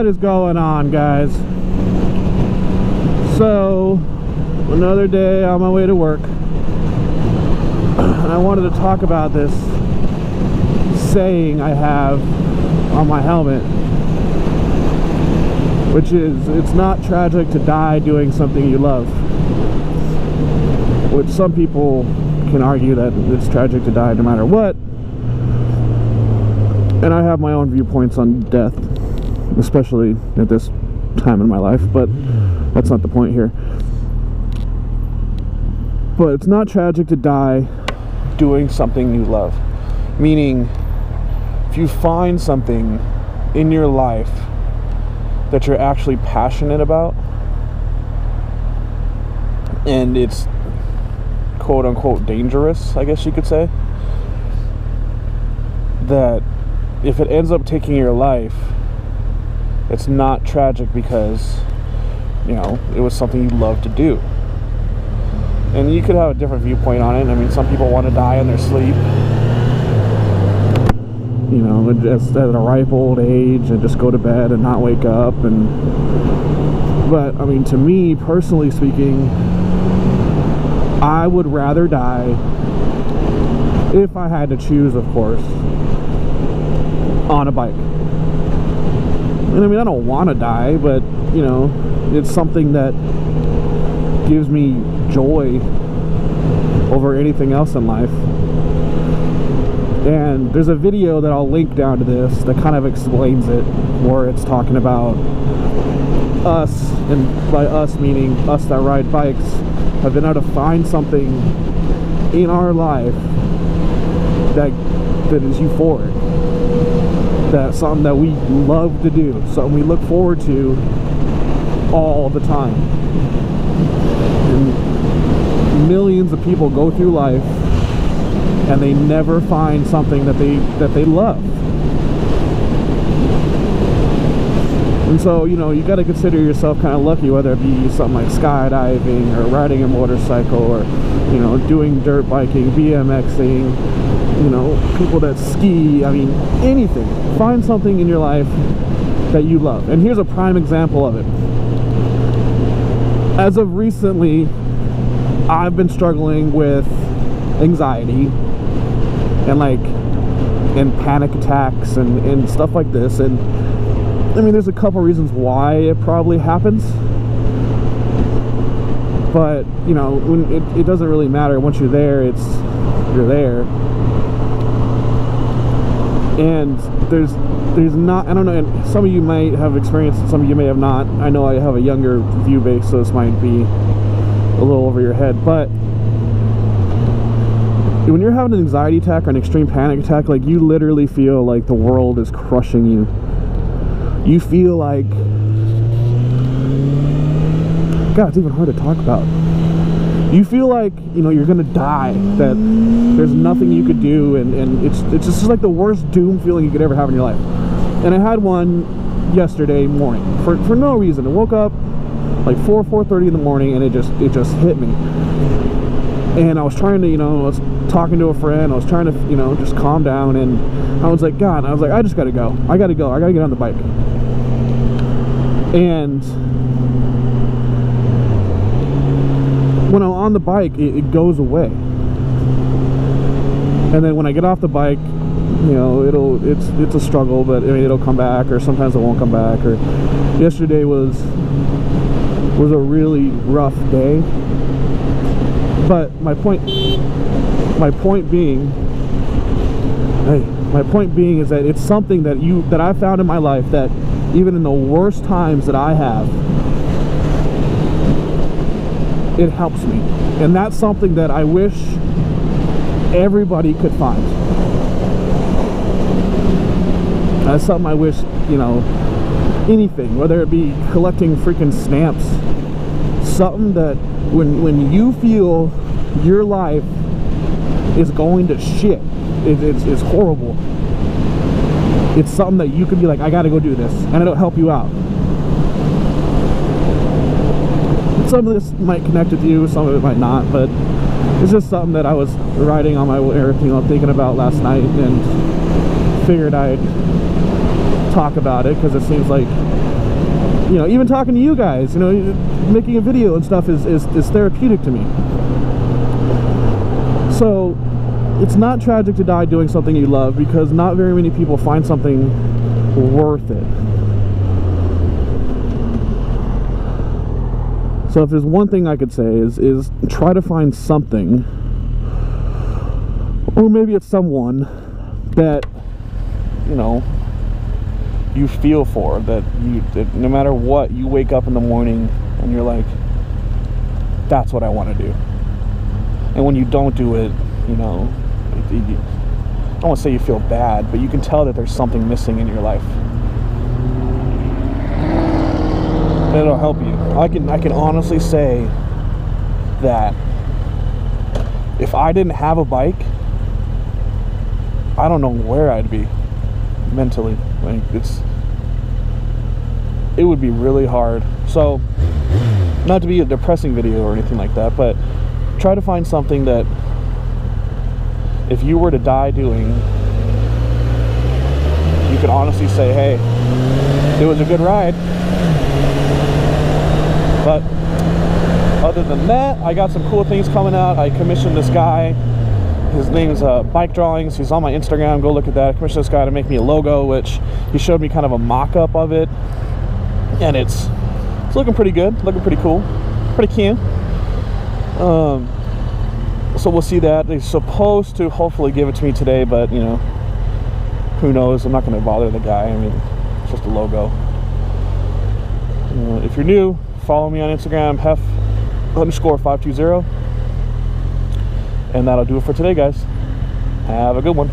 What is going on, guys? So, another day on my way to work, and I wanted to talk about this saying I have on my helmet, which is, it's not tragic to die doing something you love. Which some people can argue that it's tragic to die no matter what, and I have my own viewpoints on death, especially at this time in my life, but that's not the point here. But it's not tragic to die doing something you love. Meaning, if you find something in your life that you're actually passionate about, and it's quote-unquote dangerous, I guess you could say, that if it ends up taking your life, it's not tragic because, you know, it was something you love to do. And you could have a different viewpoint on it. I mean, some people want to die in their sleep, you know, at a ripe old age, and just go to bed and not wake up. But I mean, to me, personally speaking, I would rather die, if I had to choose, of course, on a bike. And I mean, I don't want to die, but, you know, it's something that gives me joy over anything else in life. And there's a video that I'll link down to this that kind of explains it, where it's talking about us, and by us meaning us that ride bikes, have been able to find something in our life that is euphoric. That's something that we love to do, something we look forward to all the time. And millions of people go through life and they never find something that they love. And so, you know, you got to consider yourself kind of lucky, whether it be something like skydiving or riding a motorcycle, or, you know, doing dirt biking, BMXing, you know, people that ski. I mean, anything. Find something in your life that you love. And here's a prime example of it. As of recently, I've been struggling with anxiety and panic attacks and stuff like this. And I mean, there's a couple reasons why it probably happens, but, you know, when it doesn't really matter. Once you're there, you're there. And there's not, I don't know, and some of you might have experienced it, some of you may have not. I know I have a younger view base, so this might be a little over your head, but when you're having an anxiety attack or an extreme panic attack, like, you literally feel like the world is crushing you. You feel like, God, it's even hard to talk about. You feel like, you know, you're gonna die, that there's nothing you could do, and it's just like the worst doom feeling you could ever have in your life. And I had one yesterday morning for no reason. I woke up like 4:30 in the morning, and it just hit me. And I was trying to, you know, I was talking to a friend, I was trying to, you know, just calm down, and I was like, God, I just gotta go. I gotta get on the bike. And when I'm on the bike, it goes away. And then when I get off the bike, you know, it's a struggle, but I mean, it'll come back, or sometimes it won't come back. Or yesterday was a really rough day. But my point being is that it's something that I found in my life, that even in the worst times that I have, it helps me. And that's something that I wish everybody could find. That's something I wish, you know, anything, whether it be collecting freaking stamps, something that when you feel your life is going to shit, it's horrible, it's something that you could be like, I gotta go do this, and it'll help you out. Some of this might connect with you, some of it might not, but it's just something that I was riding on my way, you know, thinking about last night, and figured I'd talk about it, because it seems like, you know, even talking to you guys, you know, making a video and stuff is therapeutic to me. So it's not tragic to die doing something you love, because not very many people find something worth it. So if there's one thing I could say is try to find something, or maybe it's someone that, you know, you feel for, that no matter what, you wake up in the morning and you're like, that's what I want to do. And when you don't do it, you know, I don't want to say you feel bad, but you can tell that there's something missing in your life. It'll help you. I can honestly say that if I didn't have a bike, I don't know where I'd be mentally. Like, it would be really hard. So, not to be a depressing video or anything like that, but try to find something that if you were to die doing, you could honestly say, hey, it was a good ride. But other than that, I got some cool things coming out. I commissioned this guy. His name's Bike Drawings. He's on my Instagram. Go look at that. I commissioned this guy to make me a logo, which he showed me kind of a mock-up of it. And it's looking pretty good. Looking pretty cool. Pretty cute. So we'll see that. They're supposed to hopefully give it to me today, but, you know, who knows? I'm not going to bother the guy. I mean, it's just a logo. If you're new, follow me on Instagram, hef_520. And that'll do it for today, guys. Have a good one.